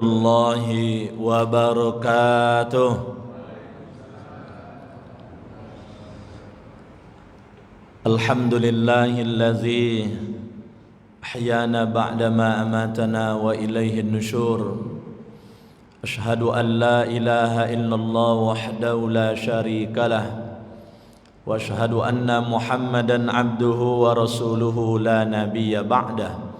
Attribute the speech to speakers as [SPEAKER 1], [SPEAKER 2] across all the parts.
[SPEAKER 1] Allahi wa barakatuh. Alhamdulillahilladzi ahyana ba'dama amatana wa ilaihin nusyur. Ashhadu an la ilaha illallah wahdahu la syarikalah wa ashhadu anna Muhammadan abduhu wa rasuluhu la nabiyya ba'dah.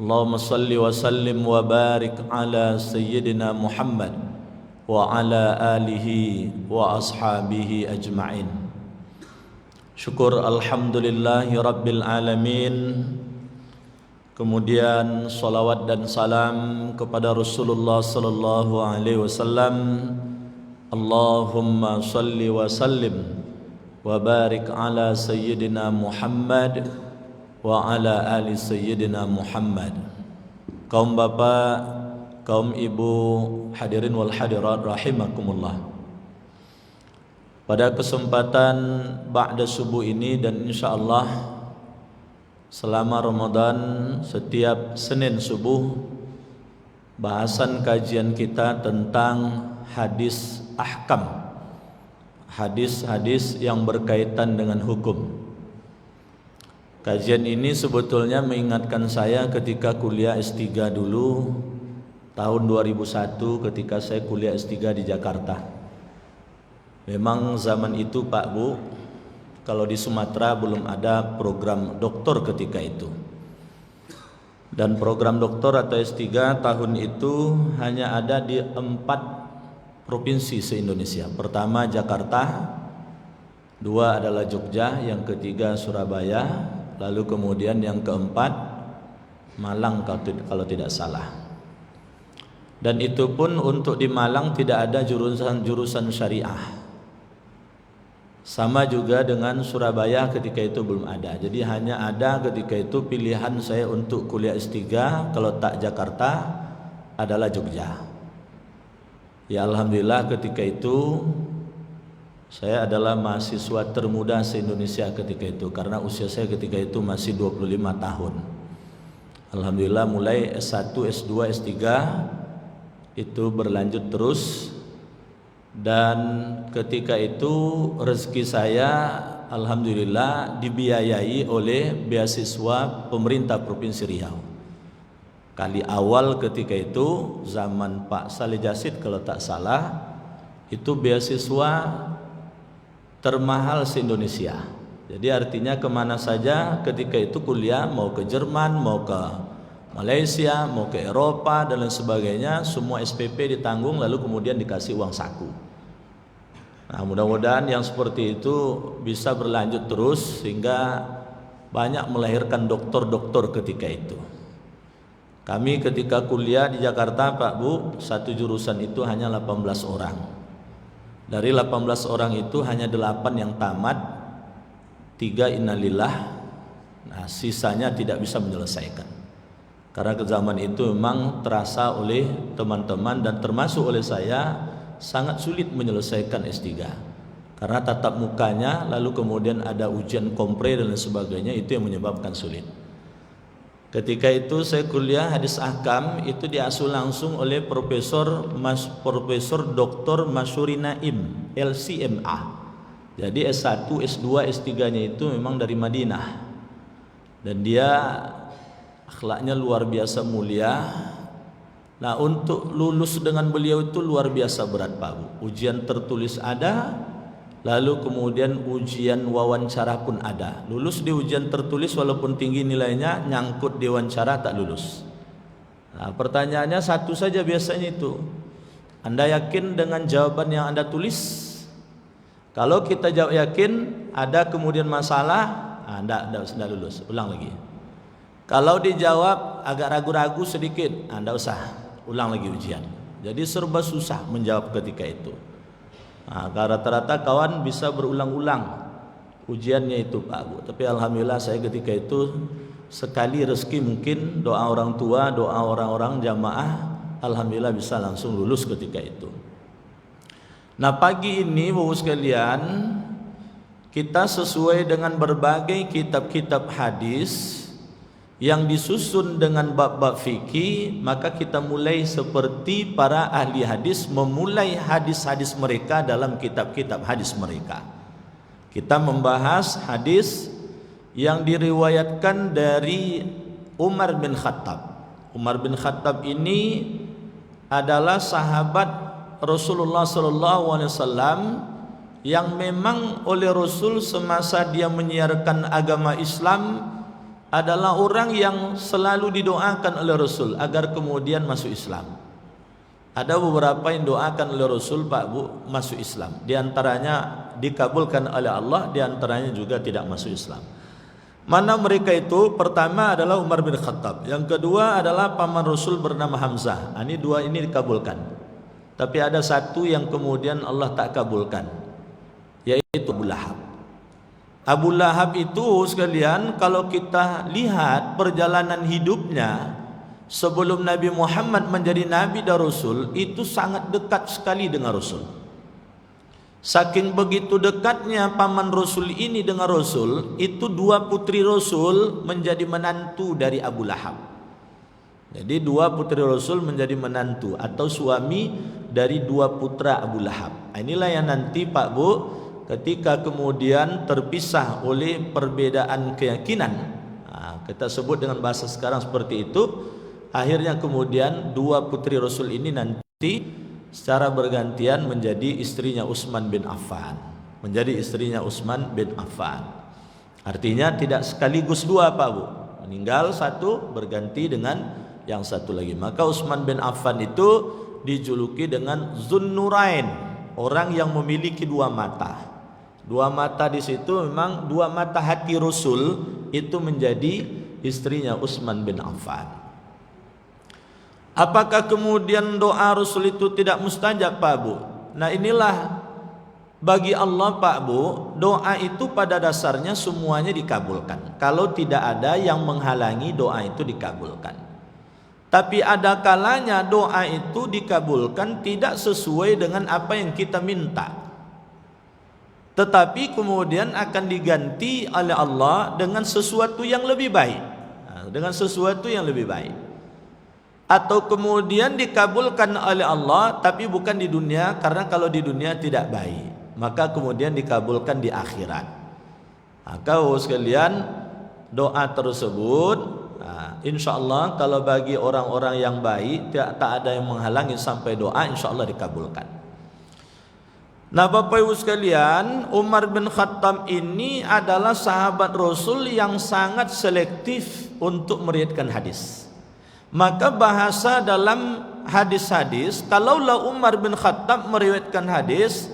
[SPEAKER 1] Allahumma salli wa sallim wa barik ala sayyidina Muhammad wa ala alihi wa ashabihi ajma'in. Syukur alhamdulillahi rabbil alamin. Kemudian salawat dan salam kepada Rasulullah sallallahu alaihi wasallam. Allahumma salli wa sallim wa barik ala sayyidina Muhammad wa ala ali sayyidina Muhammad. Kaum bapak, kaum ibu, hadirin wal hadirat rahimakumullah. Pada kesempatan ba'da subuh ini dan insyaallah selama Ramadan setiap Senin subuh bahasan kajian kita tentang hadis ahkam. Hadis-hadis yang berkaitan dengan hukum. Kajian ini sebetulnya mengingatkan saya ketika kuliah S3 dulu tahun 2001 ketika saya kuliah S3 di Jakarta. Memang zaman itu Pak Bu, kalau di Sumatera belum ada program doktor ketika itu. Dan program doktor atau S3 tahun itu hanya ada di 4 provinsi se-Indonesia. Pertama Jakarta, 2 adalah Jogja, yang ketiga Surabaya, lalu kemudian yang keempat Malang kalau tidak salah. Dan itu pun untuk di Malang tidak ada jurusan syariah. Sama juga dengan Surabaya ketika itu belum ada. Jadi hanya ada ketika itu pilihan saya untuk kuliah S3 kalau tak Jakarta adalah Jogja. Ya alhamdulillah ketika itu saya adalah mahasiswa termuda se-Indonesia ketika itu karena usia saya ketika itu masih 25 tahun. Alhamdulillah mulai S1, S2, S3 itu berlanjut terus. Dan ketika itu rezeki saya alhamdulillah dibiayai oleh beasiswa pemerintah Provinsi Riau. Kali awal ketika itu zaman Pak Saleh Jasid kalau tak salah, itu beasiswa termahal se-Indonesia. Jadi artinya kemana saja ketika itu kuliah, mau ke Jerman, mau ke Malaysia, mau ke Eropa dan lain sebagainya, semua SPP ditanggung lalu kemudian dikasih uang saku. Nah mudah-mudahan yang seperti itu bisa berlanjut terus sehingga banyak melahirkan doktor-doktor ketika itu. Kami ketika kuliah di Jakarta Pak Bu, satu jurusan itu hanya 18 orang. Dari 18 orang itu hanya 8 yang tamat, 3 innalillah. Nah sisanya tidak bisa menyelesaikan. Karena ke zaman itu memang terasa oleh teman-teman dan termasuk oleh saya sangat sulit menyelesaikan S3. Karena tatap mukanya lalu kemudian ada ujian kompre dan lain sebagainya, itu yang menyebabkan sulit. Ketika itu saya kuliah hadis ahkam itu diasuh langsung oleh Profesor Dr. Masyuri Naim LCMA. Jadi S1, S2, S3-nya itu memang dari Madinah. Dan dia akhlaknya luar biasa mulia. Nah untuk lulus dengan beliau itu luar biasa berat Pak Bu. Ujian tertulis ada, lalu kemudian ujian wawancara pun ada. Lulus di ujian tertulis walaupun tinggi nilainya, nyangkut di wawancara tak lulus. Nah, pertanyaannya satu saja biasanya itu. Anda yakin dengan jawaban yang Anda tulis? Kalau kita jawab yakin, ada kemudian masalah, Anda sudah lulus. Ulang lagi. Kalau dijawab agak ragu-ragu sedikit, Anda usah ulang lagi ujian. Jadi serba susah menjawab ketika itu. Nah, rata-rata kawan bisa berulang-ulang ujiannya itu Pak Bu. Tapi alhamdulillah saya ketika itu sekali rezeki mungkin doa orang tua, doa orang-orang jamaah, alhamdulillah bisa langsung lulus ketika itu. Nah pagi ini Bapak sekalian, kita sesuai dengan berbagai kitab-kitab hadis yang disusun dengan bab-bab fikih, maka kita mulai seperti para ahli hadis memulai hadis-hadis mereka dalam kitab-kitab hadis mereka. Kita membahas hadis yang diriwayatkan dari Umar bin Khattab. Umar bin Khattab ini adalah sahabat Rasulullah SAW yang memang oleh Rasul semasa dia menyiarkan agama Islam adalah orang yang selalu didoakan oleh Rasul agar kemudian masuk Islam. Ada beberapa yang doakan oleh Rasul, Pak Bu, masuk Islam. Di antaranya dikabulkan oleh Allah, di antaranya juga tidak masuk Islam. Mana mereka itu? Pertama adalah Umar bin Khattab. Yang kedua adalah paman Rasul bernama Hamzah. Ini dua ini dikabulkan. Tapi ada satu yang kemudian Allah tak kabulkan, yaitu Abu Lahab. Abu Lahab itu sekalian, kalau kita lihat perjalanan hidupnya sebelum Nabi Muhammad menjadi Nabi dan Rasul, itu sangat dekat sekali dengan Rasul. Saking begitu dekatnya paman Rasul ini dengan Rasul, itu dua putri Rasul menjadi menantu dari Abu Lahab. Jadi dua putri Rasul menjadi menantu atau suami dari dua putra Abu Lahab. Inilah yang nanti Pak Bu, ketika kemudian terpisah oleh perbedaan keyakinan, kita sebut dengan bahasa sekarang seperti itu, akhirnya kemudian dua putri Rasul ini nanti secara bergantian menjadi istrinya Utsman bin Affan. Menjadi istrinya Utsman bin Affan. Artinya tidak sekaligus dua Pak Bu. Meninggal satu berganti dengan yang satu lagi. Maka Utsman bin Affan itu dijuluki dengan Zunnurain, orang yang memiliki dua mata. Dua mata di situ memang dua mata hati Rasul itu menjadi istrinya Utsman bin Affan. Apakah kemudian doa Rasul itu tidak mustajab Pak Bu? Nah inilah bagi Allah Pak Bu, doa itu pada dasarnya semuanya dikabulkan. Kalau tidak ada yang menghalangi doa itu dikabulkan. Tapi ada kalanya doa itu dikabulkan tidak sesuai dengan apa yang kita minta, tetapi kemudian akan diganti oleh Allah dengan sesuatu yang lebih baik. Dengan sesuatu yang lebih baik. Atau kemudian dikabulkan oleh Allah tapi bukan di dunia, karena kalau di dunia tidak baik, maka kemudian dikabulkan di akhirat. Maka sekalian, doa tersebut insya Allah kalau bagi orang-orang yang baik tak ada yang menghalangi sampai doa insya Allah dikabulkan. Nah Bapak Ibu sekalian, Umar bin Khattab ini adalah sahabat Rasul yang sangat selektif untuk meriwayatkan hadis. Maka bahasa dalam hadis-hadis, kalaulah Umar bin Khattab meriwayatkan hadis,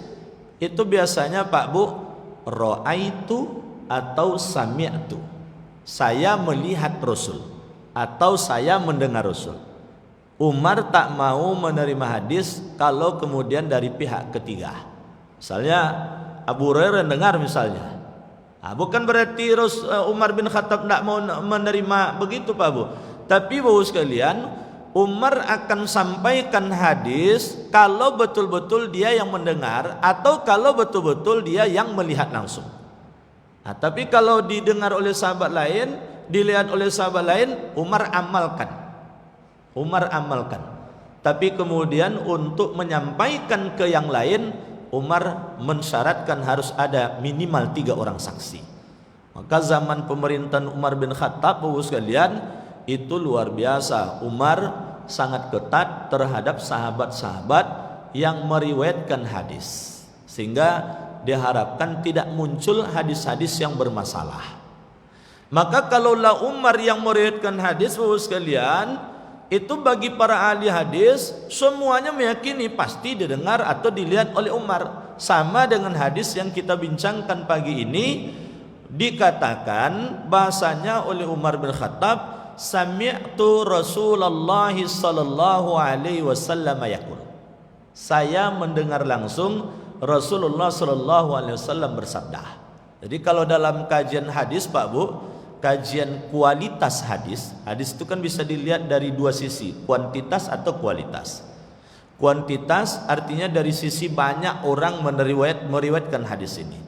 [SPEAKER 1] itu biasanya Pak Bu, ra'aitu atau sami'tu, saya melihat Rasul atau saya mendengar Rasul. Umar tak mau menerima hadis kalau kemudian dari pihak ketiga. Misalnya Abu Hurairah dengar misalnya, bukan berarti Umar bin Khattab tidak mau menerima begitu Pak Bu. Tapi Bapak sekalian, Umar akan sampaikan hadis kalau betul-betul dia yang mendengar atau kalau betul-betul dia yang melihat langsung. Tapi kalau didengar oleh sahabat lain, dilihat oleh sahabat lain, Umar amalkan. Umar amalkan. Tapi kemudian untuk menyampaikan ke yang lain, Umar mensyaratkan harus ada minimal 3 orang saksi. Maka zaman pemerintahan Umar bin Khattab Bapak sekalian, itu luar biasa. Umar sangat ketat terhadap sahabat-sahabat yang meriwayatkan hadis, sehingga diharapkan tidak muncul hadis-hadis yang bermasalah. Maka kalaulah Umar yang meriwayatkan hadis Bapak sekalian, itu bagi para ahli hadis semuanya meyakini pasti didengar atau dilihat oleh Umar. Sama dengan hadis yang kita bincangkan pagi ini, dikatakan bahasanya oleh Umar bin Khattab, sami'tu Rasulullah sallallahu alaihi wasallam yaqul, saya mendengar langsung Rasulullah sallallahu alaihi wasallam bersabda. Jadi kalau dalam kajian hadis Pak Bu, kajian kualitas hadis, hadis itu kan bisa dilihat dari dua sisi, kuantitas atau kualitas. Kuantitas artinya dari sisi banyak orang meriwayatkan hadis ini.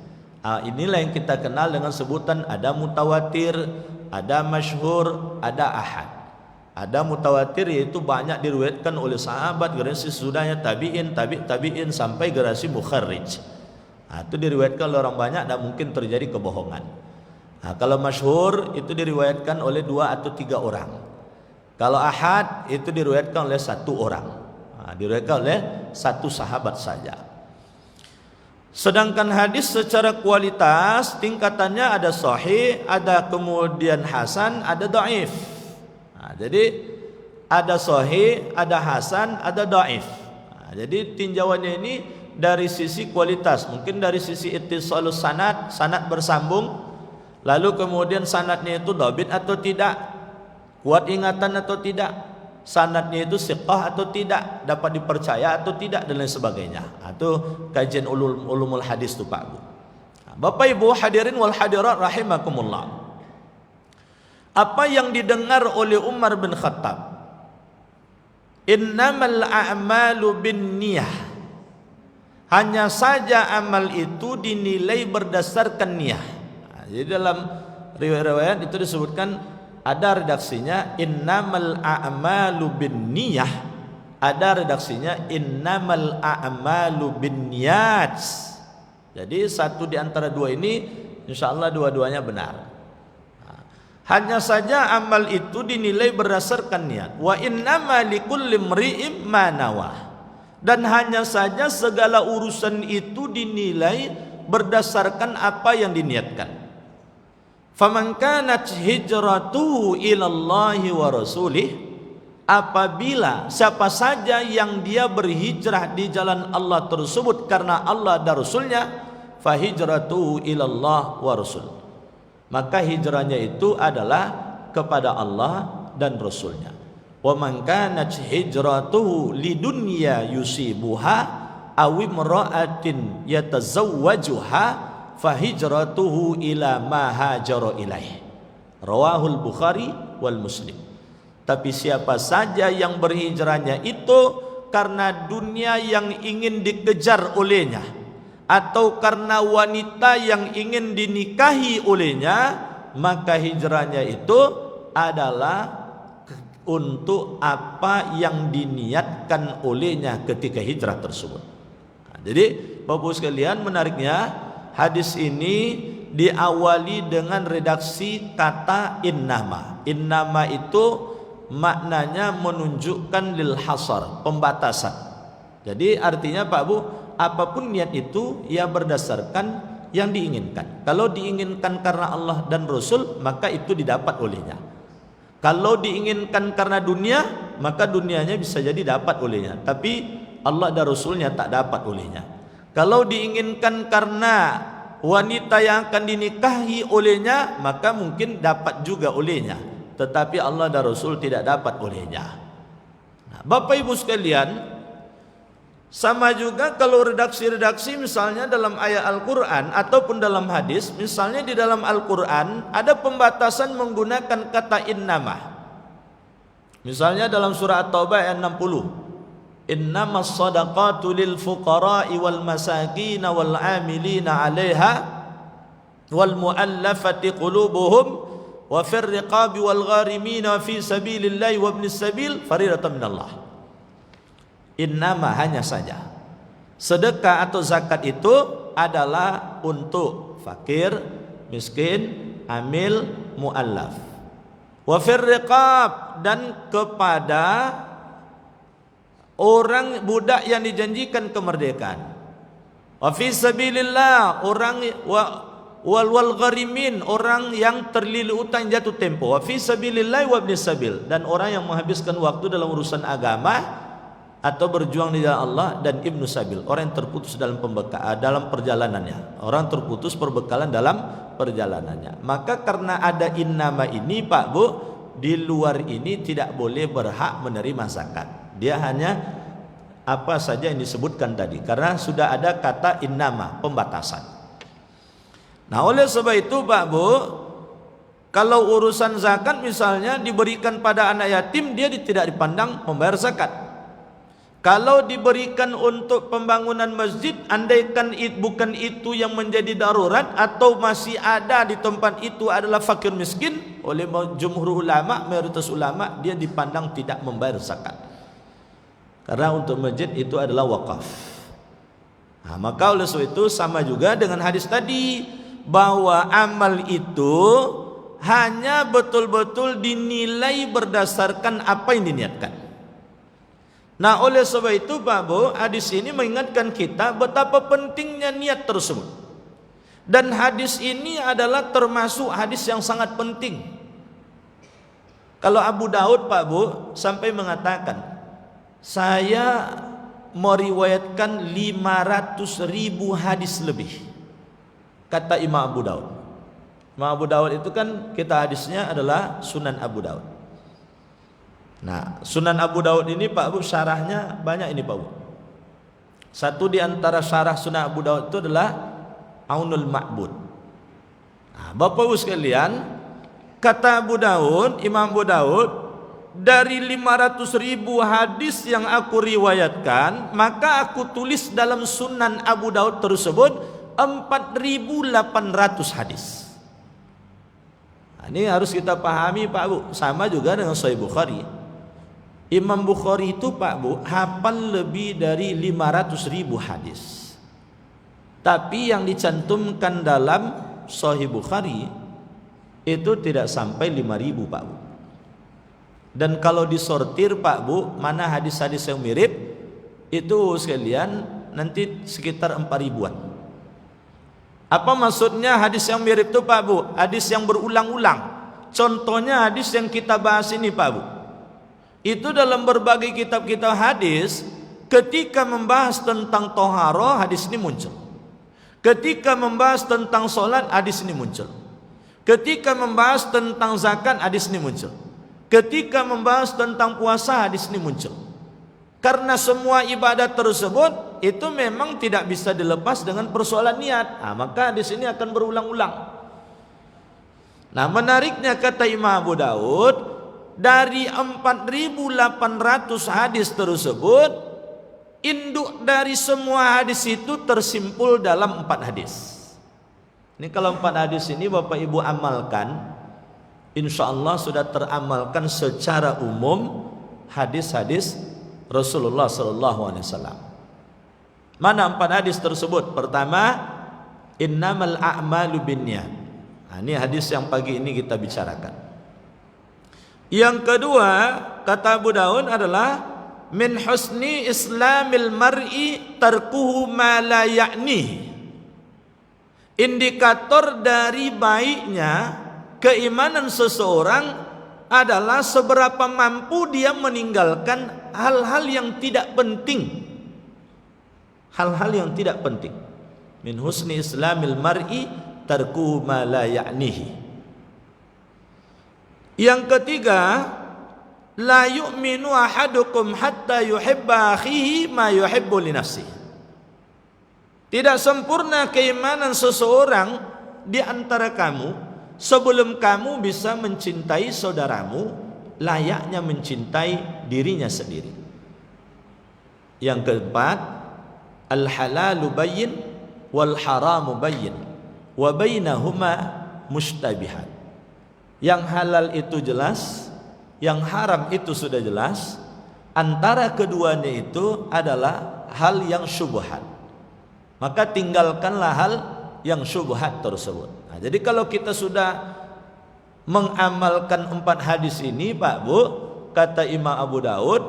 [SPEAKER 1] Inilah yang kita kenal dengan sebutan ada mutawatir, ada masyhur, ada ahad. Ada mutawatir, yaitu banyak diriwayatkan oleh sahabat, generasi sesudahnya tabi'in, tabi'in sampai generasi mukharrij. Itu diriwayatkan oleh orang banyak dan mungkin terjadi kebohongan. Kalau masyhur itu diriwayatkan oleh 2 atau 3 orang. Kalau ahad itu diriwayatkan oleh 1 orang. Diriwayatkan oleh 1 sahabat saja. Sedangkan hadis secara kualitas tingkatannya ada sahih, ada kemudian hasan, ada dhaif. Jadi ada sahih, ada hasan, ada dhaif. Jadi tinjauannya ini dari sisi kualitas, mungkin dari sisi ittisalus sanad, sanad bersambung, lalu kemudian sanadnya itu dhabit atau tidak, kuat ingatan atau tidak, sanadnya itu siqah atau tidak, dapat dipercaya atau tidak, dan lain sebagainya. Itu kajian ulumul hadis itu Pak Bu. Bapak Ibu hadirin wal hadirat rahimakumullah. Apa yang didengar oleh Umar bin Khattab, innamal a'malu binniyah, hanya saja amal itu dinilai berdasarkan niyah. Jadi dalam riwayat-riwayat itu disebutkan, ada redaksinya innamal a'malu binniyah, ada redaksinya innamal a'malu binniyat. Jadi satu di antara 2 ini insyaallah dua-duanya benar. Hanya saja amal itu dinilai berdasarkan niat. Wa innama likulli imri'in ma nawah. Dan hanya saja segala urusan itu dinilai berdasarkan apa yang diniatkan. Faman kanat hijratuhu ilallahi wa rasulih, apabila siapa saja yang dia berhijrah di jalan Allah tersebut karena Allah dan Rasulnya, fa hijratuhu ilallah wa rasul, maka hijrahnya itu adalah kepada Allah dan Rasulnya. Wa man kanat hijratuhu lidunya yusibuha aw imra'atin yatazawwajuha fa hijratuhu ila ma hajara ilaih. Rawahul Bukhari wal Muslim. Tapi siapa saja yang berhijrahnya itu karena dunia yang ingin dikejar olehnya, atau karena wanita yang ingin dinikahi olehnya, maka hijrahnya itu adalah untuk apa yang diniatkan olehnya ketika hijrah tersebut. Jadi Bapak sekalian, menariknya hadis ini diawali dengan redaksi kata innama. Innama itu maknanya menunjukkan lil hasar, pembatasan. Jadi artinya Pak Bu, apapun niat itu ya berdasarkan yang diinginkan. Kalau diinginkan karena Allah dan Rasul, maka itu didapat olehnya. Kalau diinginkan karena dunia, maka dunianya bisa jadi dapat olehnya, tapi Allah dan Rasulnya tak dapat olehnya. Kalau diinginkan karena wanita yang akan dinikahi olehnya, maka mungkin dapat juga olehnya, tetapi Allah dan Rasul tidak dapat olehnya. Nah, Bapak Ibu sekalian, sama juga kalau redaksi-redaksi misalnya dalam ayat Al-Quran ataupun dalam hadis. Misalnya di dalam Al-Quran ada pembatasan menggunakan kata innama. Misalnya dalam surah At-Taubah ayat 60, innamas sadaqatu lil fuqara'i wal masakin wal amilina 'alaiha wal mu'allafati qulubuhum wa fir riqabi wal gharimina fi sabilillahi wa ibnis sabil faridatan minallah. Innama, hanya saja, sedekah atau zakat itu adalah untuk fakir, miskin, amil, mu'allaf. Wa fir riqab, dan kepada orang budak yang dijanjikan kemerdekaan. Wa fi sabilillah, orang wal gharimin, orang yang terlilit utang jatuh tempo. Wa fi sabilillah wa ibnis sabil, dan orang yang menghabiskan waktu dalam urusan agama atau berjuang di jalan Allah, dan ibnu sabil, orang yang terputus dalam perjalanannya, orang terputus perbekalan dalam perjalanannya. Maka karena ada innama ini Pak Bu, di luar ini tidak boleh berhak menerima zakat. Dia hanya apa saja yang disebutkan tadi, karena sudah ada kata innama, pembatasan. Nah oleh sebab itu Pak Bu, kalau urusan zakat misalnya diberikan pada anak yatim, dia tidak dipandang membayar zakat. Kalau diberikan untuk pembangunan masjid, andaikan bukan itu yang menjadi darurat atau masih ada di tempat itu adalah fakir miskin, oleh jumhur ulama, mayoritas ulama, dia dipandang tidak membayar zakat. Karena untuk masjid itu adalah wakaf. Nah, maka oleh sebab itu sama juga dengan hadis tadi, bahwa amal itu hanya betul-betul dinilai berdasarkan apa yang diniatkan. Nah, oleh sebab itu Pak Bu, hadis ini mengingatkan kita betapa pentingnya niat tersebut. Dan hadis ini adalah termasuk hadis yang sangat penting. Kalau Abu Daud Pak Bu sampai mengatakan, saya meriwayatkan 500.000 hadis lebih, kata Imam Abu Daud. Imam Abu Daud itu kan kita hadisnya adalah Sunan Abu Daud. Nah, Sunan Abu Daud ini Pak Bu syarahnya banyak ini Pak Bu. Satu di antara syarah Sunan Abu Daud itu adalah Aunul Ma'bud. Nah, Bapak Ibu sekalian, kata Abu Daud, Imam Abu Daud, dari 500.000 hadis yang aku riwayatkan, maka aku tulis dalam Sunan Abu Daud tersebut 4.800 hadis. Nah, ini harus kita pahami Pak Bu. Sama juga dengan Sahih Bukhari. Imam Bukhari itu Pak Bu hafal lebih dari 500.000 hadis. Tapi yang dicantumkan dalam Sahih Bukhari itu tidak sampai 5.000 Pak Bu. Dan kalau disortir Pak Bu, mana hadis-hadis yang mirip, itu sekalian nanti sekitar 4.000-an. Apa maksudnya hadis yang mirip itu Pak Bu? Hadis yang berulang-ulang. Contohnya hadis yang kita bahas ini Pak Bu. Itu dalam berbagai kitab-kitab hadis, ketika membahas tentang toharoh, hadis ini muncul. Ketika membahas tentang solat, hadis ini muncul. Ketika membahas tentang zakat, hadis ini muncul. Ketika membahas tentang puasa, hadis ini muncul. Karena semua ibadat tersebut itu memang tidak bisa dilepas dengan persoalan niat. Nah, maka hadis ini akan berulang-ulang. Nah, menariknya kata Imam Abu Daud, dari 4.800 hadis tersebut, induk dari semua hadis itu tersimpul dalam 4 hadis. Ini kalau 4 hadis ini Bapak Ibu amalkan, insya Allah sudah teramalkan secara umum hadis-hadis Rasulullah SAW. Mana 4 hadis tersebut? Pertama, innamal a'malu binniyat. Nah, ini hadis yang pagi ini kita bicarakan. Yang kedua, kata Abu Daud adalah min husni islamil mar'i tarkuhu ma la ya'ni. Indikator dari baiknya keimanan seseorang adalah seberapa mampu dia meninggalkan hal-hal yang tidak penting. Hal-hal yang tidak penting. Min husni islamil mar'i tarkuhu ma la ya'nihi. Yang ketiga, la yu'minu ahadukum hatta yuhibba akhihi ma yuhibbu li nafsihi. Tidak sempurna keimanan seseorang di antara kamu sebelum kamu bisa mencintai saudaramu layaknya mencintai dirinya sendiri. Yang keempat, al halalu bayyin wal haramu bayyin wa bainahuma mushtabihat. Yang halal itu jelas, yang haram itu sudah jelas. Antara keduanya itu adalah hal yang syubhat. Maka tinggalkanlah hal yang syubhat tersebut. Nah, jadi kalau kita sudah mengamalkan 4 hadis ini Pak Bu, kata Imam Abu Daud,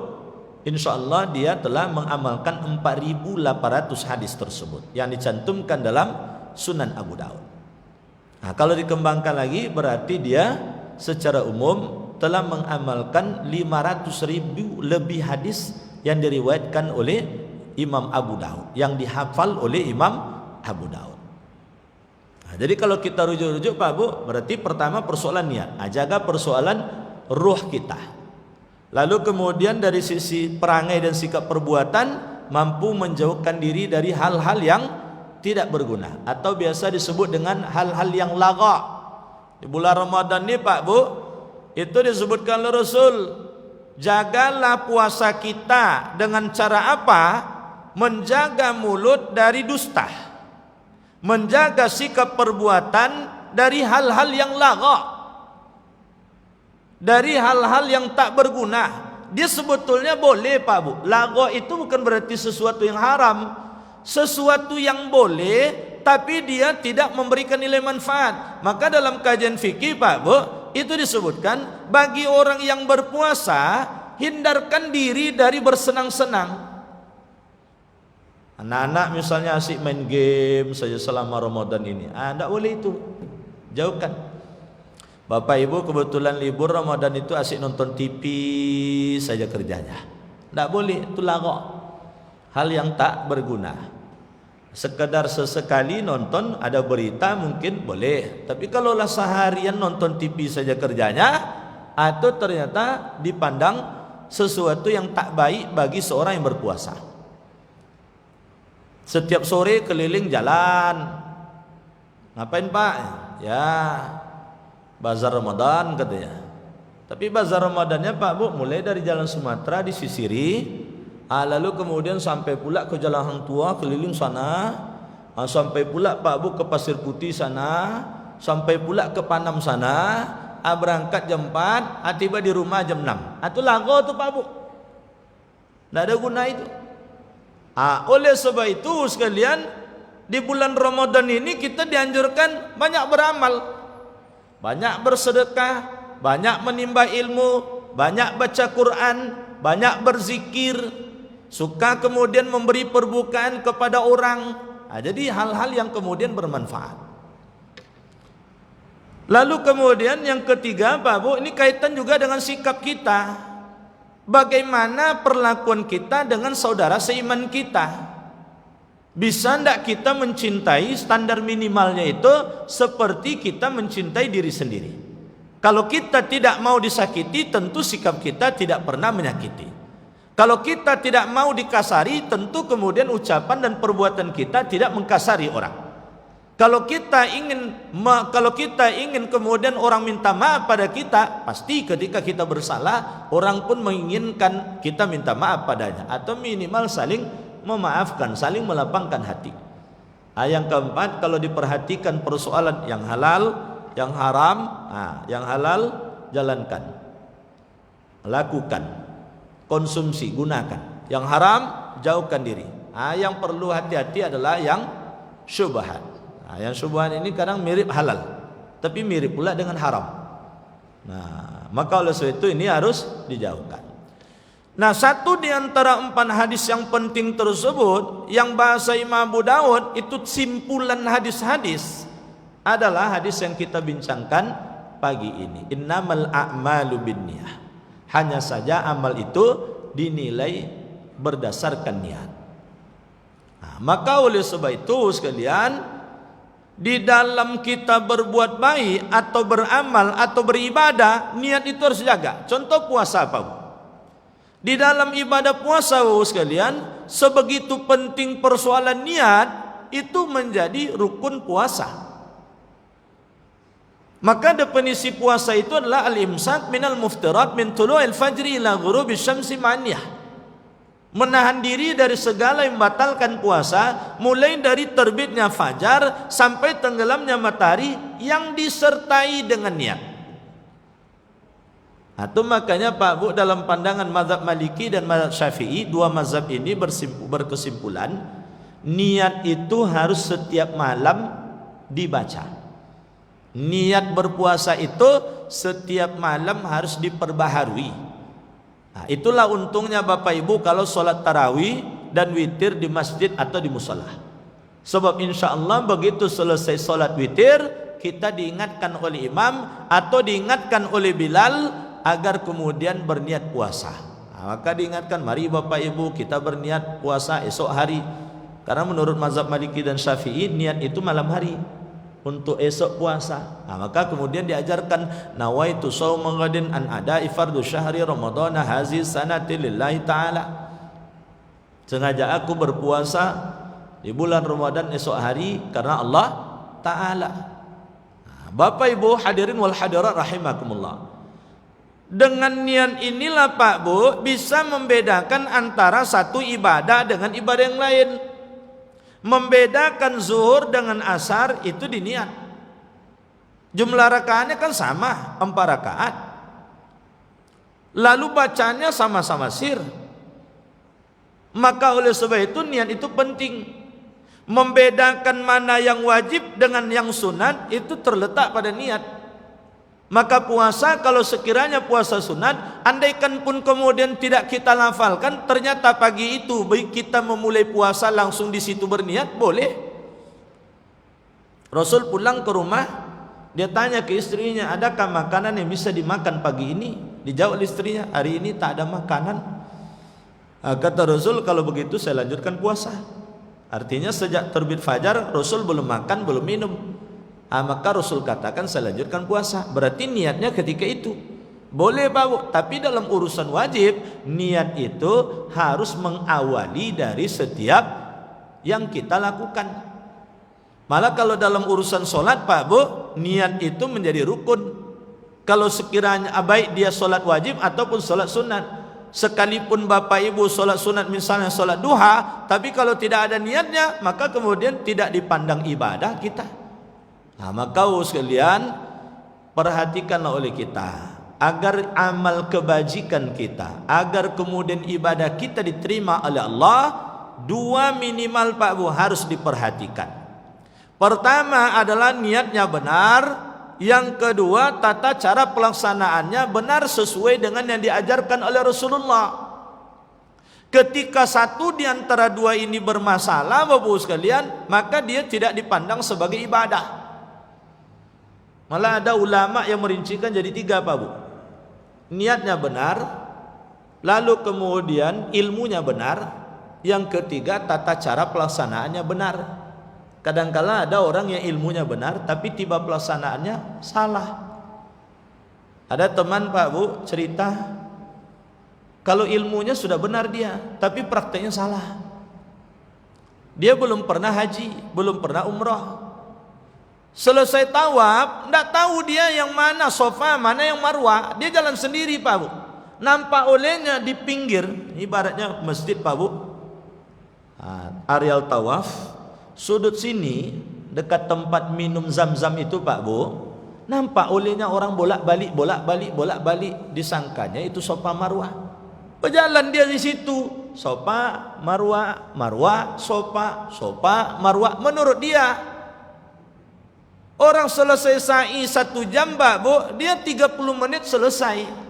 [SPEAKER 1] insya Allah dia telah mengamalkan 4.800 hadis tersebut yang dicantumkan dalam Sunan Abu Daud. Nah, kalau dikembangkan lagi berarti dia secara umum telah mengamalkan 500.000 lebih hadis yang diriwayatkan oleh Imam Abu Daud, yang dihafal oleh Imam Abu Daud. Nah, jadi kalau kita rujuk-rujuk Pak Bu, berarti pertama persoalan niat, jaga persoalan ruh kita. Lalu kemudian dari sisi perangai dan sikap perbuatan, mampu menjauhkan diri dari hal-hal yang tidak berguna atau biasa disebut dengan hal-hal yang lagha. Di bulan Ramadan ini Pak Bu, itu disebutkan oleh Rasul, jagalah puasa kita dengan cara apa? Menjaga mulut dari dusta, menjaga sikap perbuatan dari hal-hal yang lagha, dari hal-hal yang tak berguna. Dia sebetulnya boleh Pak Bu. Lagha itu bukan berarti sesuatu yang haram, sesuatu yang boleh tapi dia tidak memberikan nilai manfaat. Maka dalam kajian fikih Pak Bu, itu disebutkan bagi orang yang berpuasa, hindarkan diri dari bersenang-senang. Anak-anak misalnya asik main game saja selama Ramadan ini, tidak boleh itu, jauhkan. Bapak Ibu kebetulan libur Ramadan itu asik nonton TV saja kerjanya, tidak boleh, itu lagha, hal yang tak berguna. Sekedar sesekali nonton ada berita mungkin boleh, tapi kalaulah seharian nonton TV saja kerjanya, atau ternyata dipandang sesuatu yang tak baik bagi seorang yang berpuasa. Setiap sore keliling jalan, ngapain Pak? Ya bazar Ramadan katanya. Tapi bazar Ramadannya Pak Bu mulai dari Jalan Sumatera disisiri, lalu kemudian sampai pula ke Jalan Hang Tua keliling sana, sampai pula Pak Bu ke Pasir Putih sana, sampai pula ke Panam sana, berangkat jam 4, tiba di rumah jam 6. Itu lagha tuh Pak Bu, tidak ada guna itu. Oleh sebab itu sekalian, di bulan Ramadan ini kita dianjurkan banyak beramal, banyak bersedekah, banyak menimba ilmu, banyak baca Quran, banyak berzikir, suka kemudian memberi perbukaan kepada orang. Jadi hal-hal yang kemudian bermanfaat. Lalu kemudian yang ketiga Pak Bu, ini kaitan juga dengan sikap kita. Bagaimana perlakuan kita dengan saudara seiman kita? Bisa tidak kita mencintai, standar minimalnya itu seperti kita mencintai diri sendiri. Kalau kita tidak mau disakiti, tentu sikap kita tidak pernah menyakiti. Kalau kita tidak mau dikasari, tentu kemudian ucapan dan perbuatan kita tidak mengkasari orang. Kalau kita ingin kemudian orang minta maaf pada kita, pasti ketika kita bersalah, orang pun menginginkan kita minta maaf padanya, atau minimal saling memaafkan, saling melapangkan hati. Yang keempat, kalau diperhatikan persoalan yang halal, yang haram, yang halal jalankan, lakukan, konsumsi, gunakan. Yang haram jauhkan diri. Yang perlu hati-hati adalah yang syubhat. Yang syubhat ini kadang mirip halal, tapi mirip pula dengan haram. Maka oleh sebab itu ini harus dijauhkan. Satu di antara 4 hadis yang penting tersebut, yang bahasa Imam Abu Dawud itu simpulan hadis-hadis, adalah hadis yang kita bincangkan pagi ini. Innamal a'malu binniyah. Hanya saja amal itu dinilai berdasarkan niat. Maka oleh sebab itu sekalian, di dalam kita berbuat baik atau beramal atau beribadah, niat itu harus jaga. Contoh puasa Pak Bu. Di dalam ibadah puasa Bapak sekalian, sebegitu penting persoalan niat, itu menjadi rukun puasa. Maka definisi puasa itu adalah al-imsak minal muftirat min tulu'il fajri ila ghurubi syamsi ma'niyah. Menahan diri dari segala yang membatalkan puasa, mulai dari terbitnya fajar sampai tenggelamnya matahari, yang disertai dengan niat. Itu makanya Pak Bu, dalam pandangan mazhab Maliki dan mazhab Syafi'i, dua mazhab ini berkesimpulan, niat itu harus setiap malam dibaca. Niat berpuasa itu setiap malam harus diperbaharui. Itulah untungnya Bapak Ibu kalau sholat tarawih dan witir di masjid atau di musola. Sebab insya Allah begitu selesai sholat witir, kita diingatkan oleh imam atau diingatkan oleh Bilal agar kemudian berniat puasa. Maka diingatkan, mari Bapak Ibu kita berniat puasa esok hari. Karena menurut mazhab Maliki dan Syafi'i, niat itu malam hari untuk esok puasa. Maka kemudian diajarkan, nawaitu shauma ghadin an ada'i fardhu syahri ramadhana hazihi sanati lillahi ta'ala. Sengaja aku berpuasa di bulan Ramadan esok hari karena Allah Ta'ala. Bapak Ibu hadirin wal hadirat rahimakumullah, Dengan niat inilah Pak Bu bisa membedakan antara satu ibadah dengan ibadah yang lain. Membedakan zuhur dengan asar itu di niat. Jumlah rakaatnya kan sama, 4 rakaat. Lalu bacanya sama-sama sir. Maka oleh sebab itu niat itu penting. Membedakan mana yang wajib dengan yang sunat itu terletak pada niat. Maka puasa kalau sekiranya puasa sunat, andaikan pun kemudian tidak kita lafalkan, ternyata pagi itu baik kita memulai puasa langsung di situ berniat, boleh. Rasul pulang ke rumah, dia tanya ke istrinya, adakah makanan yang bisa dimakan pagi ini? Dijawab istrinya, hari ini tak ada makanan. Kata Rasul, kalau begitu saya lanjutkan puasa. Artinya sejak terbit fajar Rasul belum makan, belum minum. Maka Rasul katakan saya lanjutkan puasa. Berarti niatnya ketika itu boleh Pak Bu. Tapi dalam urusan wajib, niat itu harus mengawali dari setiap yang kita lakukan. Malah kalau dalam urusan sholat Pak Bu, niat itu menjadi rukun. Kalau sekiranya baik dia sholat wajib ataupun sholat sunat, sekalipun Bapak Ibu sholat sunat misalnya sholat duha, tapi kalau tidak ada niatnya, maka kemudian tidak dipandang ibadah kita. Maka sekalian, perhatikanlah oleh kita agar amal kebajikan kita, agar kemudian ibadah kita diterima oleh Allah, 2 minimal Pak Bu harus diperhatikan. Pertama adalah niatnya benar, yang kedua tata cara pelaksanaannya benar sesuai dengan yang diajarkan oleh Rasulullah. Ketika satu di antara 2 ini bermasalah Bapak sekalian, maka dia tidak dipandang sebagai ibadah. Malah ada ulama yang merincikan jadi 3 Pak Bu. Niatnya benar, lalu kemudian ilmunya benar, yang ketiga tata cara pelaksanaannya benar. Kadangkala ada orang yang ilmunya benar tapi tiba pelaksanaannya salah. Ada teman Pak Bu cerita, kalau ilmunya sudah benar dia, tapi prakteknya salah. Dia belum pernah haji, belum pernah umrah. Selesai tawaf, tidak tahu dia yang mana sofa, mana yang marwah. Dia jalan sendiri Pak Bu. Nampak olehnya di pinggir, ibaratnya masjid Pak Bu, areal tawaf, sudut sini dekat tempat minum zam-zam itu Pak Bu, nampak olehnya orang bolak-balik, bolak-balik, bolak-balik. Disangkanya itu sofa marwah. Berjalan dia di situ, sofa marwah, marwah sofa, sofa marwah. Menurut dia, orang selesai sa'i 1 jam Pak Bu, dia 30 menit selesai.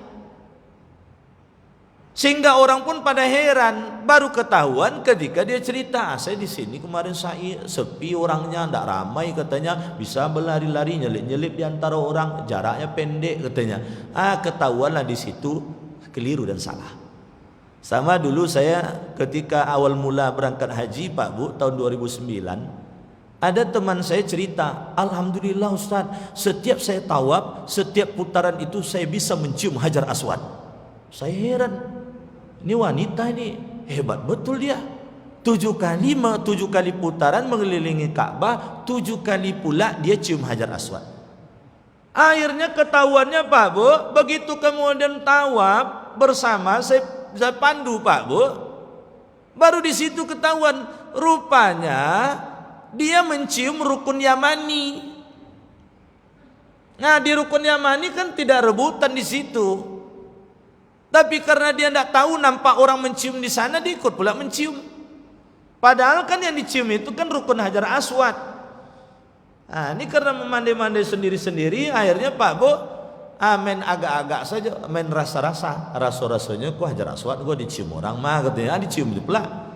[SPEAKER 1] Sehingga orang pun pada heran, baru ketahuan ketika dia cerita, saya di sini kemarin sa'i sepi orangnya, tidak ramai katanya, bisa berlari-lari, nyelip-nyelip di antara orang, jaraknya pendek katanya. Ketahuanlah di situ keliru dan salah. Sama dulu saya ketika awal mula berangkat haji Pak Bu tahun 2009. Ada teman saya cerita, alhamdulillah Ustaz, setiap saya tawaf, setiap putaran itu saya bisa mencium Hajar Aswad. Saya heran, ini wanita ini hebat betul dia. 7 kali putaran mengelilingi Ka'bah, 7 kali pula dia cium Hajar Aswad. Akhirnya ketahuannya Pak Bu, begitu kemudian tawaf bersama saya pandu Pak Bu, baru di situ ketahuan rupanya dia mencium rukun Yamani. Nah, di rukun Yamani kan tidak rebutan di situ. Tapi karena dia tidak tahu nampak orang mencium di sana, dia ikut pula mencium. Padahal kan yang dicium itu kan rukun Hajar Aswad. Ini karena memandai-mandai sendiri-sendiri, akhirnya Pak Bu, main agak-agak saja, main rasa-rasa. Rasa-rasanya kok Hajar Aswad gua dicium orang mah katanya, dicium pula.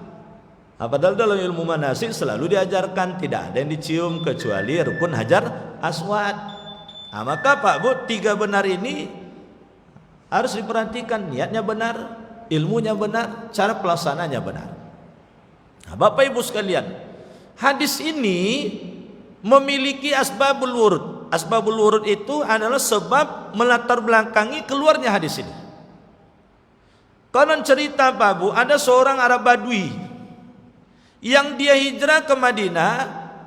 [SPEAKER 1] Padahal dalam ilmu manasik selalu diajarkan tidak ada yang dicium kecuali rukun Hajar Aswad. Maka Pak Bu, 3 benar ini harus diperhatikan. Niatnya benar, ilmunya benar, cara pelaksananya benar. Bapak Ibu sekalian, hadis ini memiliki asbabul wurud. Asbabul wurud itu adalah sebab melatar belakangi keluarnya hadis ini. Konon cerita Pak Bu, ada seorang Arab Badui yang dia hijrah ke Madinah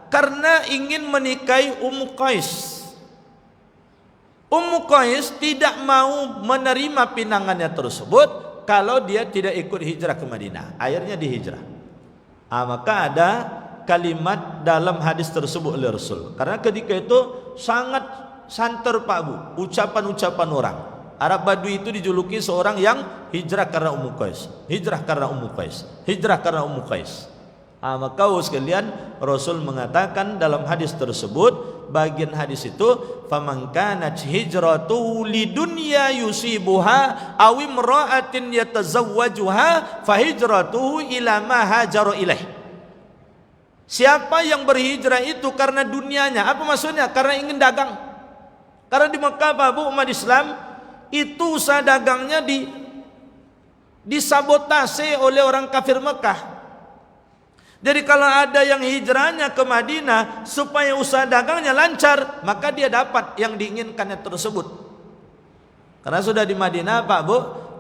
[SPEAKER 1] karena ingin menikahi Ummu Qais. Ummu Qais tidak mau menerima pinangannya tersebut kalau dia tidak ikut hijrah ke Madinah. Akhirnya dihijrah. Maka ada kalimat dalam hadis tersebut oleh Rasul. Karena ketika itu sangat santer Pak Bu, ucapan-ucapan orang. Arab Badui itu dijuluki seorang yang hijrah karena Ummu Qais, hijrah karena Ummu Qais, hijrah karena Ummu Qais. Maka sekalian Rasul mengatakan dalam hadis tersebut, bagian hadis itu, faman kanat hijratuhu lidunya yusibuha aw imra'atin yatazawwajuha fahijratuhu ila ma hajara ilaih. Siapa yang berhijrah itu karena dunianya, apa maksudnya? Karena ingin dagang. Karena di Mekah Pak Bu, umat Islam itu usaha dagangnya disabotase oleh orang kafir Mekah. Jadi kalau ada yang hijrahnya ke Madinah supaya usaha dagangnya lancar, maka dia dapat yang diinginkannya tersebut. Karena sudah di Madinah Pak Bu,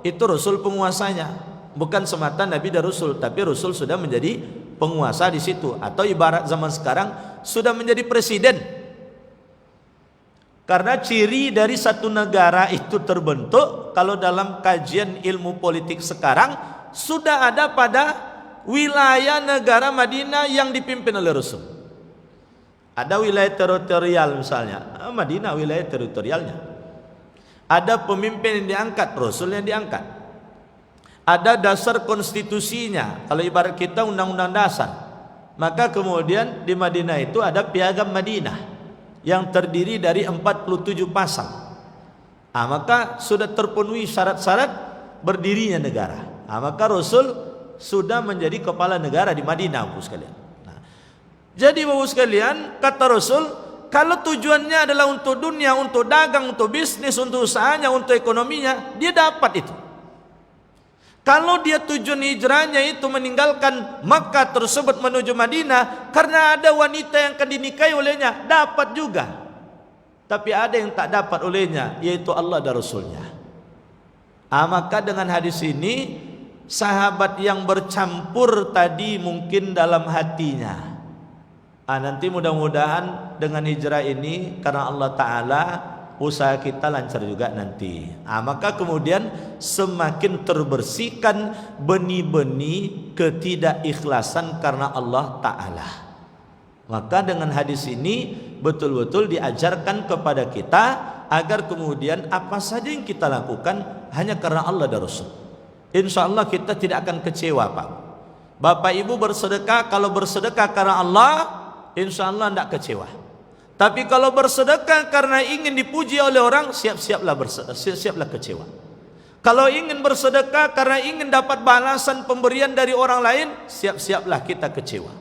[SPEAKER 1] itu Rasul penguasanya. Bukan semata Nabi dan Rasul, tapi Rasul sudah menjadi penguasa di situ. Atau ibarat zaman sekarang sudah menjadi presiden. Karena ciri dari satu negara itu terbentuk, kalau dalam kajian ilmu politik sekarang, sudah ada pada wilayah negara Madinah yang dipimpin oleh Rasul. Ada wilayah teritorial misalnya, Madinah wilayah teritorialnya. Ada pemimpin yang diangkat, Rasul yang diangkat. Ada dasar konstitusinya, kalau ibarat kita undang-undang dasar. Maka kemudian di Madinah itu ada piagam Madinah yang terdiri dari 47 pasal. Maka sudah terpenuhi syarat-syarat berdirinya negara. Maka Rasul sudah menjadi kepala negara di Madinah, Bapak sekalian. Jadi Bapak sekalian, kata Rasul, kalau tujuannya adalah untuk dunia, untuk dagang, untuk bisnis, untuk usahanya, untuk ekonominya, dia dapat itu. Kalau dia tujuan hijrahnya itu meninggalkan Makkah tersebut menuju Madinah karena ada wanita yang akan dinikahi olehnya, dapat juga. Tapi ada yang tak dapat olehnya, yaitu Allah dan Rasulnya. Maka dengan hadis ini, sahabat yang bercampur tadi mungkin dalam hatinya, nanti mudah-mudahan dengan hijrah ini karena Allah Ta'ala, usaha kita lancar juga nanti. Maka kemudian semakin terbersihkan benih-benih ketidakikhlasan karena Allah Ta'ala. Maka dengan hadis ini betul-betul diajarkan kepada kita agar kemudian apa saja yang kita lakukan hanya karena Allah dan Rasul. Insya Allah kita tidak akan kecewa Pak. Bapak Ibu bersedekah, kalau bersedekah karena Allah, insya Allah tidak kecewa. Tapi kalau bersedekah karena ingin dipuji oleh orang, siap-siaplah kecewa. Kalau ingin bersedekah karena ingin dapat balasan pemberian dari orang lain, siap-siaplah kita kecewa.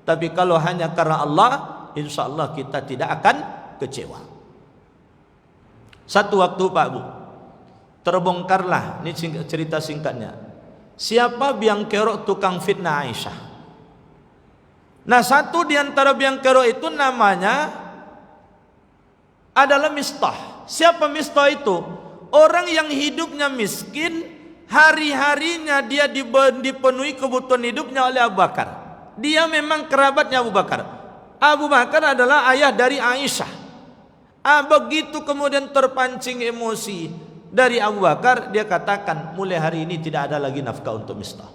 [SPEAKER 1] Tapi kalau hanya karena Allah, insya Allah kita tidak akan kecewa. Satu waktu Pak Bu, terbongkarlah, ini cerita singkatnya, siapa biang kerok tukang fitnah Aisyah. Nah, satu di antara biang kerok itu namanya adalah Mistah. Siapa Mistah itu? Orang yang hidupnya miskin, hari-harinya dia dipenuhi kebutuhan hidupnya oleh Abu Bakar. Dia memang kerabatnya Abu Bakar. Abu Bakar adalah ayah dari Aisyah. Begitu kemudian terpancing emosi dari Abu Bakar, dia katakan, mulai hari ini tidak ada lagi nafkah untuk Mistah.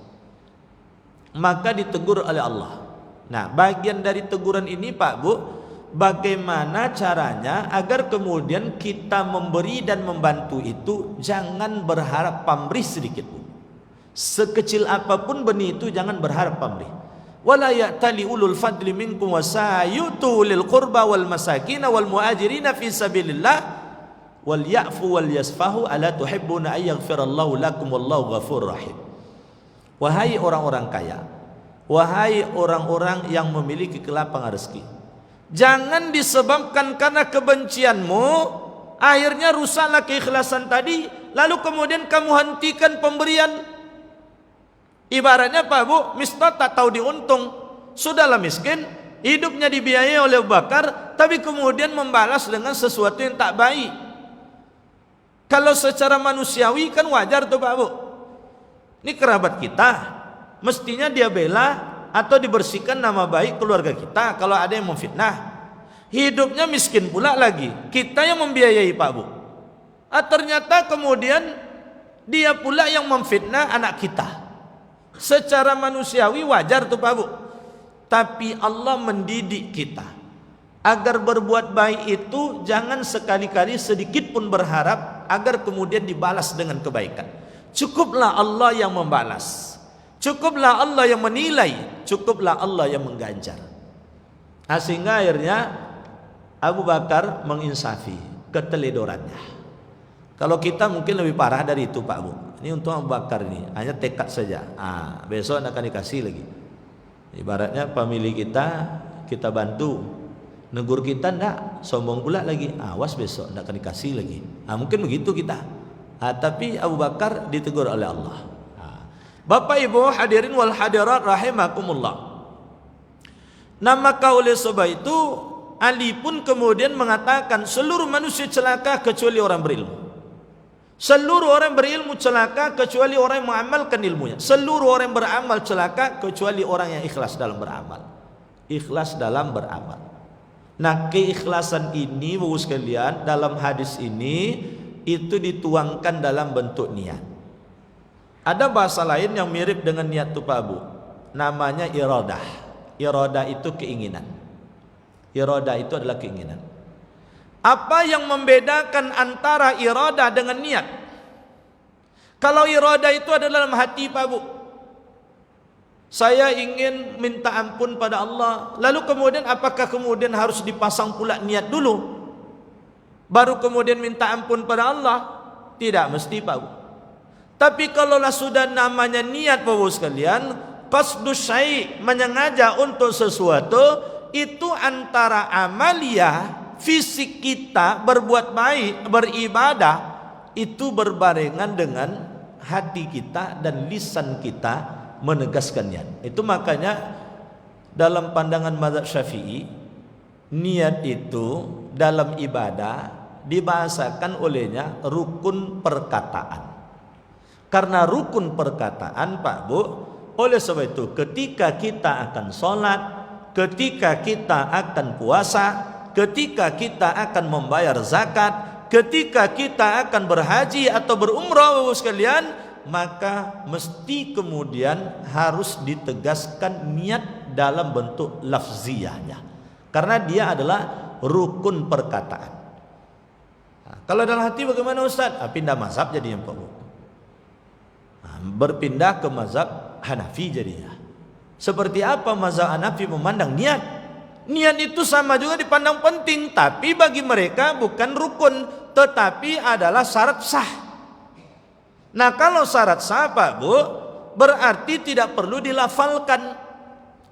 [SPEAKER 1] Maka ditegur oleh Allah. Nah, bagian dari teguran ini Pak Bu, bagaimana caranya agar kemudian kita memberi dan membantu itu jangan berharap pamrih sedikit pun. Sekecil apapun benih itu jangan berharap pamrih. Wala ya'tali ulul fadli minkum wasayutu lil qurba wal masakin wal muhajirin fi sabilillah wal ya'fu wal yasfahu ala tuhibbuna ay yaghfirallahu lakum wallahu ghafurur rahim. Wahai orang-orang kaya, wahai orang-orang yang memiliki kelapangan rezeki, jangan disebabkan karena kebencianmu akhirnya rusaklah keikhlasan tadi, lalu kemudian kamu hentikan pemberian. Ibaratnya Pak Bu, Mistah tak tahu diuntung, sudahlah miskin, hidupnya dibiayai oleh Abu Bakar, tapi kemudian membalas dengan sesuatu yang tak baik. Kalau secara manusiawi kan wajar tuh Pak Bu, ini kerabat kita, mestinya dia bela atau dibersihkan nama baik keluarga kita kalau ada yang memfitnah. hidupnya miskin pula lagi, kita yang membiayai Pak Bu. Ternyata kemudian dia pula yang memfitnah anak kita. Secara manusiawi wajar tuh Pak Bu, tapi Allah mendidik kita agar berbuat baik itu jangan sekali-kali sedikit pun berharap agar kemudian dibalas dengan kebaikan. Cukuplah Allah yang membalas, cukuplah Allah yang menilai, cukuplah Allah yang mengganjar. Sehingga akhirnya Abu Bakar menginsafi keteledorannya. Kalau kita mungkin lebih parah dari itu Pak Bu. Ini untuk Abu Bakar ini hanya tekad saja. Besok akan dikasih lagi. Ibaratnya family kita bantu, negur kita ndak, sombong pula lagi. Awas besok ndak akan dikasih lagi. Mungkin begitu kita. Tapi Abu Bakar ditegur oleh Allah. Bapak Ibu hadirin wal hadirat rahimakumullah. Maka oleh sebab itu Ali pun kemudian mengatakan seluruh manusia celaka kecuali orang berilmu. Seluruh orang berilmu celaka kecuali orang yang mengamalkan ilmunya. Seluruh orang yang beramal celaka kecuali orang yang ikhlas dalam beramal. Ikhlas dalam beramal. Nah, keikhlasan ini Bapak sekalian dalam hadis ini itu dituangkan dalam bentuk niat. Ada bahasa lain yang mirip dengan niat itu Pak Bu, namanya iradah. Iradah itu keinginan. Iradah itu adalah keinginan. Apa yang membedakan antara iradah dengan niat? Kalau iradah itu adalah dalam hati Pak Bu, saya ingin minta ampun pada Allah, lalu kemudian apakah kemudian harus dipasang pula niat dulu baru kemudian minta ampun pada Allah? Tidak mesti Pak Bu. Tapi kalaulah sudah namanya niat Bapak sekalian, qasdus syai', menyengaja untuk sesuatu, itu antara amaliyah fisik kita berbuat baik, beribadah, itu berbarengan dengan hati kita dan lisan kita menegaskan niat. Itu makanya dalam pandangan mazhab Syafi'i, niat itu dalam ibadah dibahasakan olehnya rukun perkataan. Karena rukun perkataan Pak Bu, oleh sebab itu ketika kita akan sholat, ketika kita akan puasa, ketika kita akan membayar zakat, ketika kita akan berhaji atau berumrah Bapak sekalian, maka mesti kemudian harus ditegaskan niat dalam bentuk lafziyahnya. Karena dia adalah rukun perkataan. Kalau dalam hati bagaimana Ustaz? Pindah mazhab jadinya Pak Bu. Berpindah ke mazhab Hanafi jadinya. Seperti apa mazhab Hanafi memandang niat? Niat itu sama juga dipandang penting, tapi bagi mereka bukan rukun, tetapi adalah syarat sah. Nah, kalau syarat sah Pak Bu, berarti tidak perlu dilafalkan,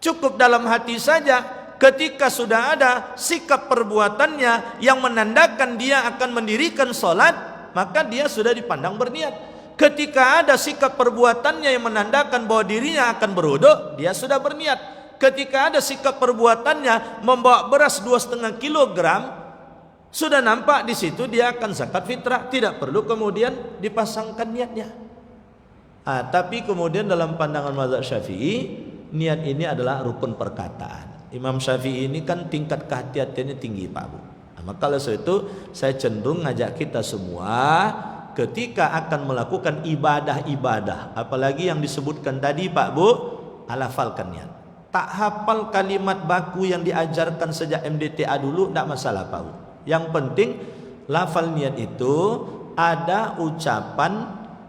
[SPEAKER 1] cukup dalam hati saja. Ketika sudah ada sikap perbuatannya yang menandakan dia akan mendirikan sholat, maka dia sudah dipandang berniat. Ketika ada sikap perbuatannya yang menandakan bahwa dirinya akan berwudu, dia sudah berniat. Ketika ada sikap perbuatannya membawa beras 2,5 kilogram, sudah nampak di situ dia akan zakat fitrah, tidak perlu kemudian dipasangkan niatnya. Tapi kemudian dalam pandangan mazhab Syafi'i, niat ini adalah rukun perkataan. Imam Syafi'i ini kan tingkat kehati-hatiannya tinggi Pak Bu. Maka oleh sebab itu saya cenderung ngajak kita semua ketika akan melakukan ibadah-ibadah, apalagi yang disebutkan tadi Pak Bu, hafalkan niat. Tak hafal kalimat baku yang diajarkan sejak MDTA dulu, tidak masalah Pak Bu. Yang penting lafal niat itu ada ucapan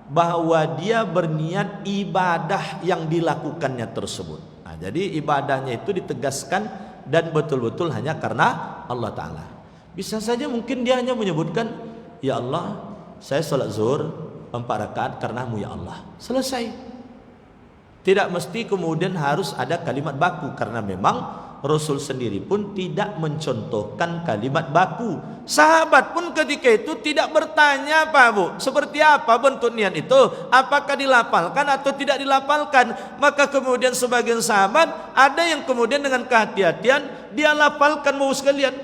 [SPEAKER 1] bahwa dia berniat ibadah yang dilakukannya tersebut. Jadi ibadahnya itu ditegaskan dan betul-betul hanya karena Allah Ta'ala. Bisa saja mungkin dia hanya menyebutkan, ya Allah, saya salat zuhur 4 rakaat karenamu ya Allah. Selesai. Tidak mesti kemudian harus ada kalimat baku, karena memang Rasul sendiri pun tidak mencontohkan kalimat baku. Sahabat pun ketika itu tidak bertanya Pak Bu, seperti apa bentuk niat itu, apakah dilafalkan atau tidak dilafalkan. Maka kemudian sebagian sahabat ada yang kemudian dengan kehati-hatian dia lafalkan Bu sekalian.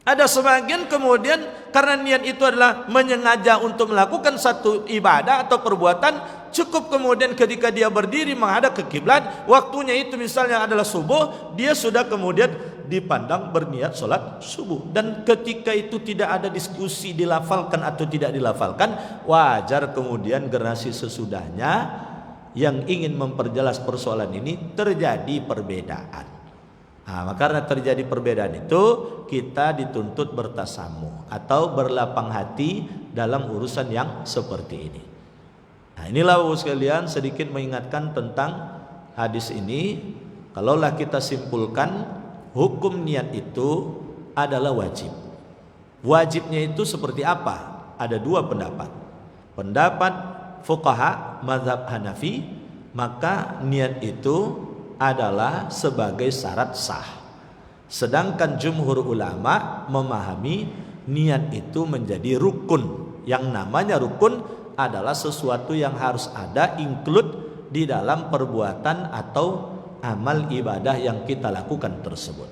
[SPEAKER 1] Ada sebagian kemudian karena niat itu adalah menyengaja untuk melakukan satu ibadah atau perbuatan, cukup kemudian ketika dia berdiri menghadap ke kiblat, waktunya itu misalnya adalah subuh, dia sudah kemudian dipandang berniat sholat subuh. Dan ketika itu tidak ada diskusi dilafalkan atau tidak dilafalkan, wajar kemudian generasi sesudahnya yang ingin memperjelas persoalan ini terjadi perbedaan. Nah, karena terjadi perbedaan itu, kita dituntut bertasamuh atau berlapang hati dalam urusan yang seperti ini. Nah, inilah Bapak sekalian sedikit mengingatkan tentang hadis ini. Kalaulah kita simpulkan, hukum niat itu adalah wajib. Wajibnya itu seperti apa? Ada dua pendapat. Pendapat fuqaha mazhab Hanafi, maka niat itu adalah sebagai syarat sah. Sedangkan jumhur ulama memahami niat itu menjadi rukun. Yang namanya rukun adalah sesuatu yang harus ada include di dalam perbuatan atau amal ibadah yang kita lakukan tersebut.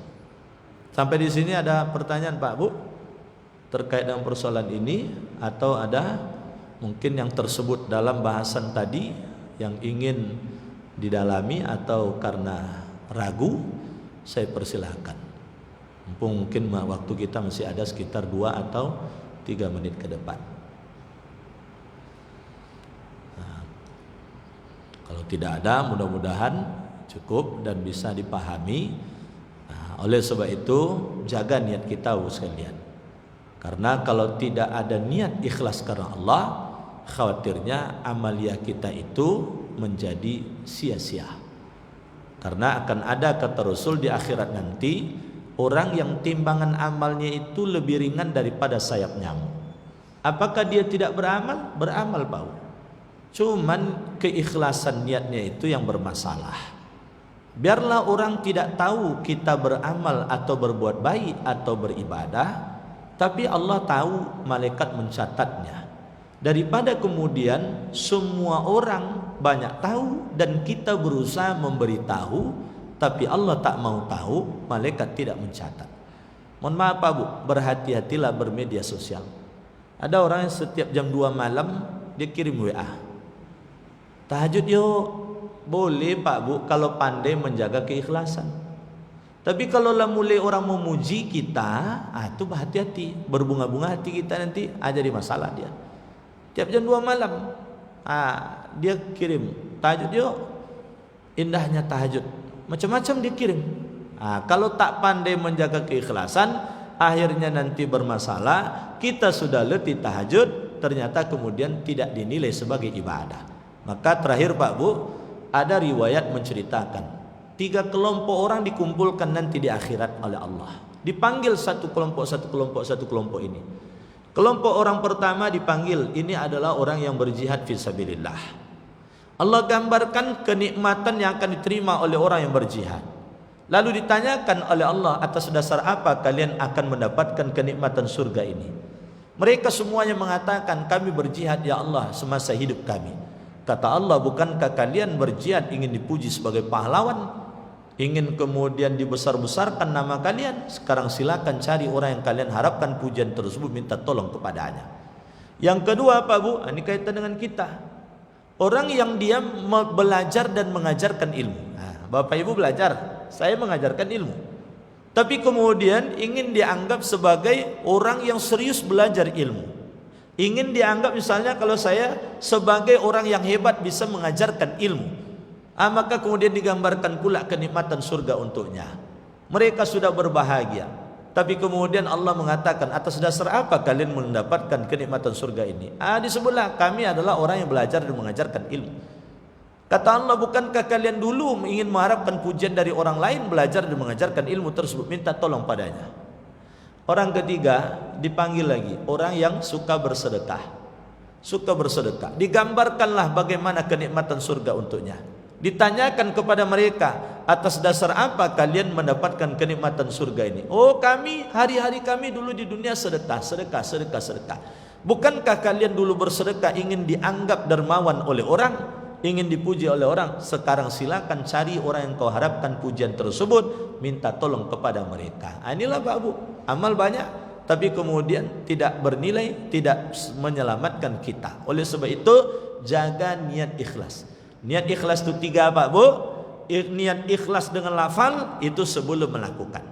[SPEAKER 1] Sampai di sini ada pertanyaan Pak Bu terkait dengan persoalan ini, atau ada mungkin yang tersebut dalam bahasan tadi yang ingin didalami atau karena ragu, saya persilahkan. Mungkin waktu kita masih ada sekitar 2 atau 3 menit ke depan. Nah, kalau tidak ada, mudah-mudahan cukup dan bisa dipahami. Nah, oleh sebab itu jaga niat kita sekalian. Karena kalau tidak ada niat ikhlas karena Allah, khawatirnya amalia kita itu menjadi sia-sia. Karena akan ada kata Rasul di akhirat nanti, orang yang timbangan amalnya itu lebih ringan daripada sayap nyamuk. Apakah dia tidak beramal? Beramal, Pak. Cuman keikhlasan niatnya itu yang bermasalah. Biarlah orang tidak tahu kita beramal atau berbuat baik atau beribadah, tapi Allah tahu, malaikat mencatatnya. Daripada kemudian semua orang banyak tahu dan kita berusaha memberitahu, tapi Allah tak mau tahu, malaikat tidak mencatat. Mohon maaf Pak Bu, berhati-hatilah bermedia sosial. Ada orang yang setiap jam 2 malam dia kirim WA. Tahajud yuk. Boleh Pak Bu kalau pandai menjaga keikhlasan. Tapi kalau lah mulai orang memuji kita, itu hati-hati, berbunga-bunga hati kita, nanti jadi masalah dia. Tiap jam 2 malam dia kirim tahajud yuk, indahnya tahajud, macam-macam dia kirim. Kalau tak pandai menjaga keikhlasan, akhirnya nanti bermasalah. Kita sudah letih tahajud, ternyata kemudian tidak dinilai sebagai ibadah. Maka terakhir Pak Bu, ada riwayat menceritakan 3 kelompok orang dikumpulkan nanti di akhirat oleh Allah. Dipanggil satu kelompok ini. Kelompok orang pertama dipanggil, ini adalah orang yang berjihad fisabilillah. Allah gambarkan kenikmatan yang akan diterima oleh orang yang berjihad. Lalu ditanyakan oleh Allah, atas dasar apa kalian akan mendapatkan kenikmatan surga ini? Mereka semuanya mengatakan, kami berjihad ya Allah semasa hidup kami. Kata Allah, bukankah kalian berjihad ingin dipuji sebagai pahlawan? Ingin kemudian dibesar-besarkan nama kalian? Sekarang silakan cari orang yang kalian harapkan pujian tersebut, minta tolong kepadanya. Yang kedua Pak Bu, ini kaitan dengan kita. Orang yang dia belajar dan mengajarkan ilmu. Bapak Ibu belajar, saya mengajarkan ilmu. Tapi kemudian ingin dianggap sebagai orang yang serius belajar ilmu. Ingin dianggap misalnya kalau saya sebagai orang yang hebat bisa mengajarkan ilmu. Maka kemudian digambarkan pula kenikmatan surga untuknya. Mereka sudah berbahagia. Tapi kemudian Allah mengatakan, atas dasar apa kalian mendapatkan kenikmatan surga ini? Disebutlah, kami adalah orang yang belajar dan mengajarkan ilmu. Kata Allah, bukankah kalian dulu ingin mengharapkan pujian dari orang lain, belajar dan mengajarkan ilmu tersebut, minta tolong padanya. Orang ketiga dipanggil lagi, orang yang suka bersedekah. Suka bersedekah. Digambarkanlah bagaimana kenikmatan surga untuknya. Ditanyakan kepada mereka, atas dasar apa kalian mendapatkan kenikmatan surga ini? Oh, kami, hari-hari kami dulu di dunia sedekah. Bukankah kalian dulu bersedekah ingin dianggap dermawan oleh orang, ingin dipuji oleh orang? Sekarang silakan cari orang yang kau harapkan pujian tersebut, minta tolong kepada mereka. Inilah Pak Bu, amal banyak tapi kemudian tidak bernilai, tidak menyelamatkan kita. Oleh sebab itu jaga niat ikhlas. Niat ikhlas itu 3 Pak Bu. Niat ikhlas dengan lafal itu sebelum melakukan.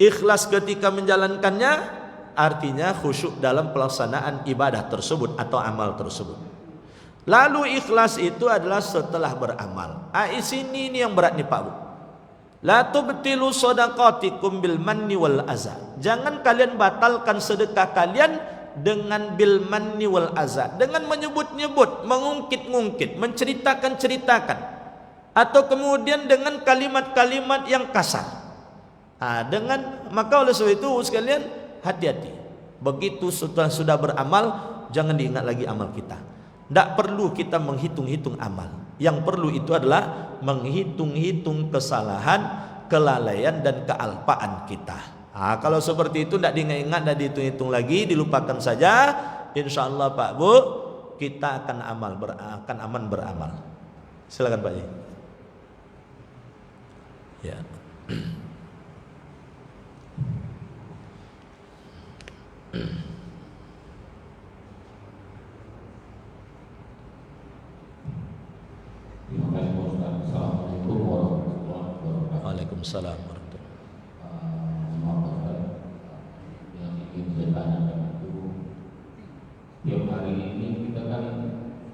[SPEAKER 1] Ikhlas ketika menjalankannya artinya khusyuk dalam pelaksanaan ibadah tersebut atau amal tersebut. Lalu ikhlas itu adalah setelah beramal. Sini ini yang berat nih Pak Bu. La tubtilu shadaqatikum bil manni wal aza. Jangan kalian batalkan sedekah kalian dengan bil manni wal aza, dengan menyebut-nyebut, mengungkit-ungkit, menceritakan-ceritakan, atau kemudian dengan kalimat-kalimat yang kasar. Maka oleh sebab itu sekalian hati-hati. Begitu sudah beramal, jangan diingat lagi amal kita. Tidak perlu kita menghitung-hitung amal. Yang perlu itu adalah menghitung-hitung kesalahan, kelalaian dan kealpaan kita. Kalau seperti itu tidak diingat-ingat, tidak dihitung-hitung lagi, dilupakan saja. Insya Allah Pak Bu, kita akan aman beramal. Silakan Pak Ji. Ya.
[SPEAKER 2] Assalamualaikum warahmatullahi wabarakatuh.
[SPEAKER 1] Waalaikumsalam warahmatullahi
[SPEAKER 2] wabarakatuh. Yang ingin saya tanyakan itu, tiap hari ini kita kan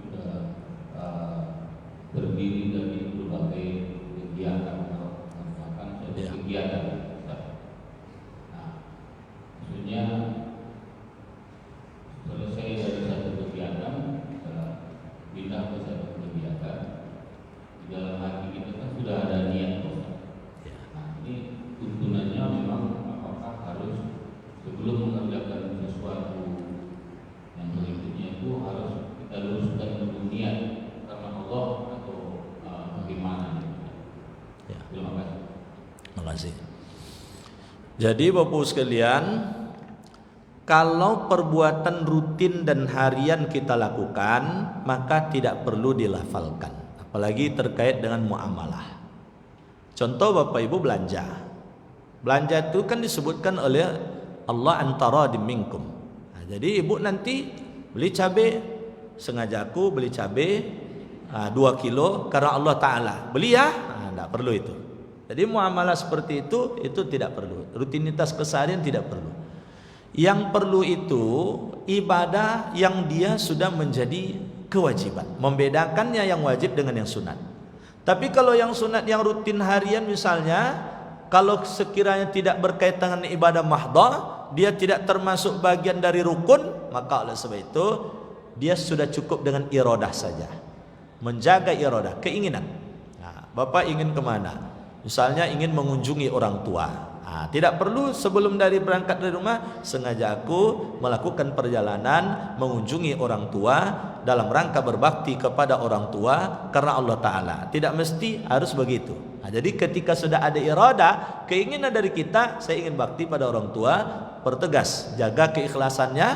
[SPEAKER 2] sudah terdiri dari berbagai kegiatan atau kegiatan. Nah, maksudnya selesai dari satu kegiatan, pindah ke satu kegiatan. Di dalam hati kita kan sudah ada niat. Nah, ini tuntunannya memang apakah harus sebelum mengerjakan sesuatu yang berikutnya itu harus kita luruskan dulu niat karena Allah atau bagaimana?
[SPEAKER 1] Ya.
[SPEAKER 2] Terima kasih.
[SPEAKER 1] Terima kasih. Jadi Bapak sekalian, kalau perbuatan rutin dan harian kita lakukan, maka tidak perlu dilafalkan, apalagi terkait dengan muamalah. Contoh Bapak Ibu belanja. Belanja itu kan disebutkan oleh Allah antara minkum. Jadi ibu nanti beli cabai, sengaja aku beli cabai 2 kilo karena Allah Ta'ala. Beli ya? Tidak perlu itu. Jadi muamalah seperti itu tidak perlu. Rutinitas keseharian tidak perlu. Yang perlu itu ibadah yang dia sudah menjadi kewajiban. Membedakannya yang wajib dengan yang sunat. Tapi kalau yang sunat yang rutin harian misalnya, kalau sekiranya tidak berkaitan dengan ibadah mahdhah, dia tidak termasuk bagian dari rukun, maka oleh sebab itu dia sudah cukup dengan iradah saja. Menjaga iradah, keinginan. Nah, Bapak ingin kemana? Misalnya ingin mengunjungi orang tua. Tidak perlu sebelum berangkat dari rumah, sengaja aku melakukan perjalanan mengunjungi orang tua dalam rangka berbakti kepada orang tua karena Allah Ta'ala. Tidak mesti harus begitu. Jadi ketika sudah ada iradah, keinginan dari kita, saya ingin bakti pada orang tua, pertegas, jaga keikhlasannya,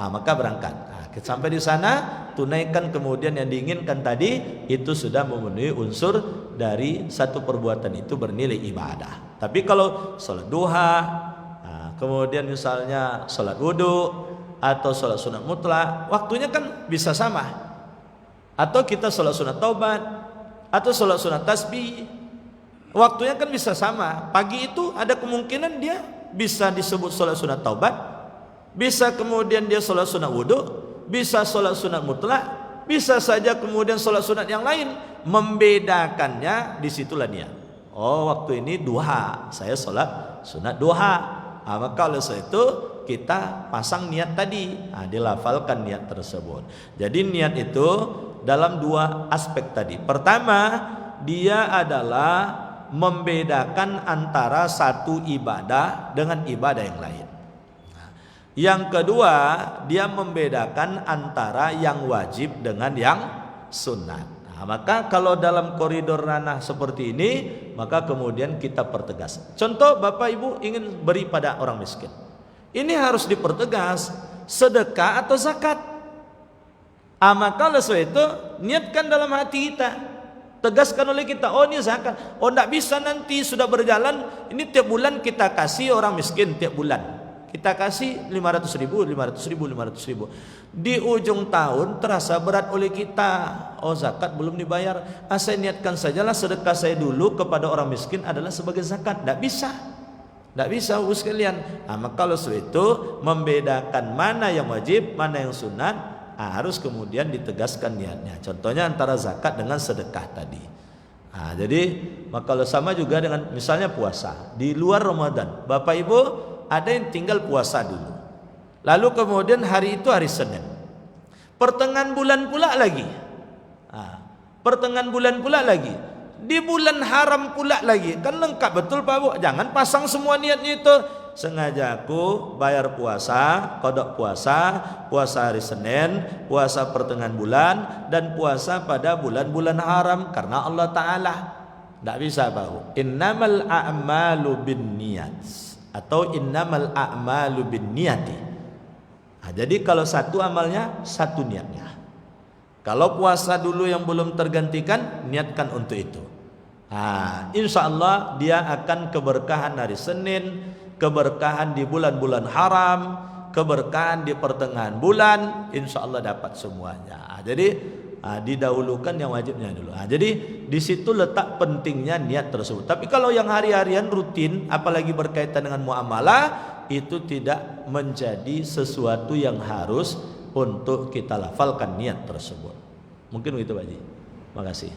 [SPEAKER 1] maka berangkat. Sampai di sana, tunaikan kemudian yang diinginkan tadi, itu sudah memenuhi unsur dari satu perbuatan itu bernilai ibadah. Tapi kalau sholat duha, kemudian misalnya sholat wudhu atau sholat sunat mutlak, waktunya kan bisa sama. Atau kita sholat sunat taubat atau sholat sunat tasbih, waktunya kan bisa sama. Pagi itu ada kemungkinan dia bisa disebut sholat sunat taubat, bisa kemudian dia sholat sunat wudhu, bisa sholat sunat mutlak, bisa saja kemudian sholat sunat yang lain. Membedakannya disitulah niat. Oh, waktu ini duha, saya sholat sunat duha. Maka oleh sebab itu kita pasang niat tadi, dilafalkan niat tersebut. Jadi niat itu dalam dua aspek tadi. Pertama, dia adalah membedakan antara satu ibadah dengan ibadah yang lain. Yang kedua, dia membedakan antara yang wajib dengan yang sunat. Maka kalau dalam koridor ranah seperti ini, maka kemudian kita pertegas. Contoh, Bapak Ibu ingin beri pada orang miskin. Ini harus dipertegas, sedekah atau zakat. Maka oleh sebab itu niatkan dalam hati kita, tegaskan oleh kita, oh ini zakat. Oh tidak bisa nanti sudah berjalan, ini tiap bulan kita kasih orang miskin tiap bulan. Kita kasih 500 ribu. Di ujung tahun terasa berat oleh kita. Oh zakat belum dibayar. Saya niatkan sajalah sedekah saya dulu kepada orang miskin adalah sebagai zakat. Tidak bisa. Tidak bisa Bapak sekalian. Maka kalau itu membedakan mana yang wajib, mana yang sunat, harus kemudian ditegaskan niatnya. Contohnya antara zakat dengan sedekah tadi. Jadi maka kalau sama juga dengan misalnya puasa di luar Ramadan. Bapak Ibu ada yang tinggal puasa dulu. Lalu kemudian hari itu hari Senin. Pertengahan bulan pula lagi. Pertengahan bulan pula lagi. Di bulan haram pula lagi. Kan lengkap betul Pak Bu. Jangan pasang semua niatnya itu. Sengaja aku bayar puasa, kodok puasa, puasa hari Senin, puasa pertengahan bulan, dan puasa pada bulan-bulan haram karena Allah Ta'ala. Tidak bisa Pak Bu. Innamal a'malu bin niyat, atau innamal a'malu bin niyati. Jadi kalau satu amalnya, satu niatnya. Kalau puasa dulu yang belum tergantikan, niatkan untuk itu. Insya Allah dia akan keberkahan hari Senin, keberkahan di bulan-bulan haram, keberkahan di pertengahan bulan, insya Allah dapat semuanya. Jadi didahulukan yang wajibnya dulu. Jadi di situ letak pentingnya niat tersebut. Tapi kalau yang hari-harian rutin, apalagi berkaitan dengan muamalah, itu tidak menjadi sesuatu yang harus untuk kita lafalkan niat tersebut. Mungkin begitu Pak Haji. Makasih.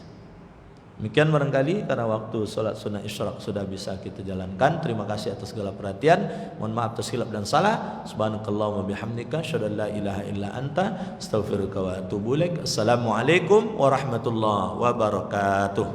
[SPEAKER 1] Demikian barangkali karena waktu sholat sunnah isyraq sudah bisa kita jalankan. Terima kasih atas segala perhatian. Mohon maaf atas khilaf dan salah. Subhanakallahumma bihamdika asyhadu an la ilaha illa anta astaghfiruka wa atubu ilaik. Assalamualaikum warahmatullahi wabarakatuh.